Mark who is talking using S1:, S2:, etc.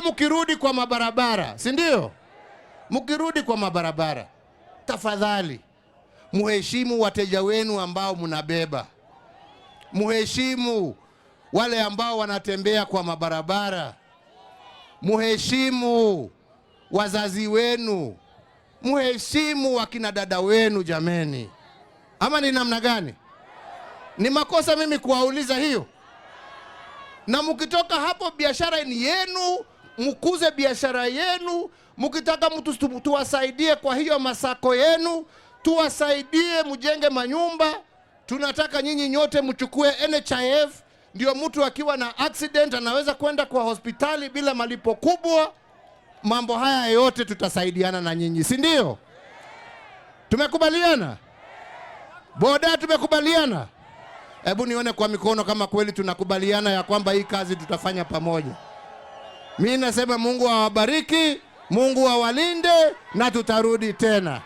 S1: Mkirudi kwa mabarabara, si ndio? Mkirudi kwa mabarabara, tafadhali muheshimu wateja wenu ambao mnabeba. Muheshimu wale ambao wanatembea kwa mabarabara. Muheshimu wazazi wenu. Muheshimu wakina dada wenu jameni. Ama ni namna gani? Ni makosa mimi kuwauliza hiyo? Na mkitoka hapo, biashara ni yenu, mkuze biashara yenu. Mkitaka mtu tuwasaidie kwa hiyo masako yenu, tuwasaidie mjenge manyumba. Tunataka nyinyi nyote mchukue NHIF, ndio mtu akiwa na accident anaweza kwenda kwa hospitali bila malipo kubwa. Mambo haya yote tutasaidiana na nyinyi, si ndio? Tumekubaliana? Boda, tumekubaliana? Hebu nione kwa mikono kama kweli tunakubaliana ya kwamba hii kazi tutafanya pamoja. Mimi nasema Mungu awabariki, Mungu awalinde, na tutarudi tena.